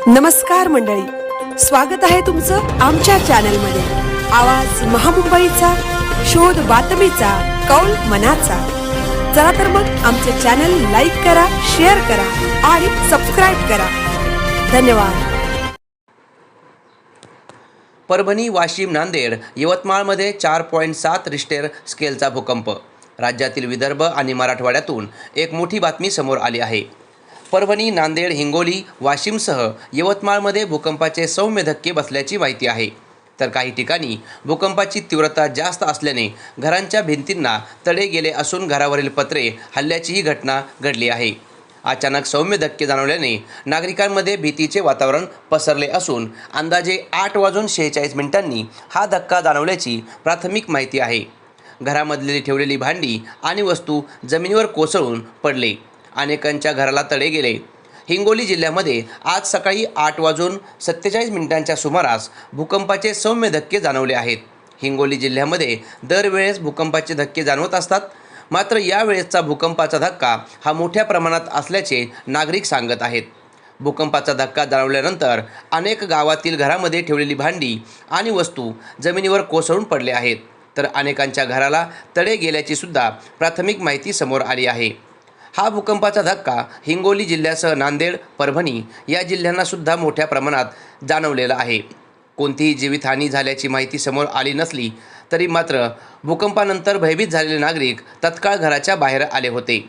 नमस्कार मंडळी, स्वागत आहे तुमचं आमच्या चॅनलमध्ये। आवाज महामुंबईचा, शोध बातमीचा, कौल मनाचा। चला तर मग आमचे चॅनल लाईक करा, शेअर करा आणि सबस्क्राइब करा। धन्यवाद। परभणी, वाशिम, नांदेड, यवतमाळमध्ये 4.7 रिश्टर स्केलचा भूकंप। राज्यातील विदर्भ आणि मराठवाड्यातून एक मोठी बातमी समोर आली आहे। परभणी, नांदेड, हिंगोली, वाशिमसह यवतमाळमध्ये भूकंपाचे सौम्य धक्के बसल्याची माहिती आहे। तर काही ठिकाणी भूकंपाची तीव्रता जास्त असल्याने घरांच्या भिंतींना तडे गेले असून घरावरील पत्रे हल्ल्याचीही घटना घडली आहे। अचानक सौम्य धक्के जाणवल्याने नागरिकांमध्ये भीतीचे वातावरण पसरले असून अंदाजे 8:46 हा धक्का जाणवल्याची प्राथमिक माहिती आहे। घरामधली ठेवलेली भांडी आणि वस्तू जमिनीवर कोसळून पडले, अनेकांच्या घराला तडे गेले। हिंगोली जिल्ह्यामध्ये आज सकाळी 8:47 सुमारास भूकंपाचे सौम्य धक्के जाणवले आहेत। हिंगोली जिल्ह्यामध्ये दरवेळेस भूकंपाचे धक्के जाणवत असतात, मात्र यावेळेसचा भूकंपाचा धक्का हा मोठ्या प्रमाणात असल्याचे नागरिक सांगत आहेत। भूकंपाचा धक्का जाणवल्यानंतर अनेक गावातील घरामध्ये ठेवलेली भांडी आणि वस्तू जमिनीवर कोसळून पडले आहेत, तर अनेकांच्या घराला तडे गेल्याची सुद्धा प्राथमिक माहिती समोर आली आहे। हा भूकंपाचा धक्का हिंगोली जिल्ह्यासह नांदेड, परभणी या जिल्ह्यांना सुद्धा मोठ्या प्रमाणात जाणवलेला आहे। कोणतीही जीवितहानी झाल्याची माहिती समोर आली नसली तरी मात्र भूकंपानंतर भयभीत झालेले नागरिक तत्काळ घराच्या बाहेर आले होते।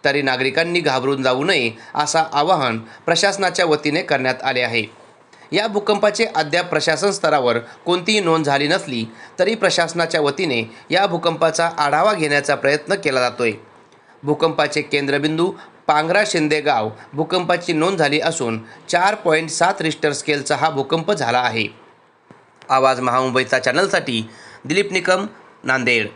तरी नागरिकांनी घाबरून जाऊ नये असा आवाहन प्रशासनाच्या वतीने करण्यात आले आहे। या भूकंपाचे अद्याप प्रशासन स्तरावर कोणतीही नोंद झाली नसली तरी प्रशासनाच्या वतीने या भूकंपाचा आढावा घेण्याचा प्रयत्न केला जातोय। भूकंपाचे केंद्रबिंदू पांगरा शिंदे गाव भूकंपाची नोंद झाली असून 4.7 रिश्टर स्केलचा हा भूकंप झाला आहे। आवाज महामुंबईचा चॅनलसाठी दिलीप निकम, नांदेड।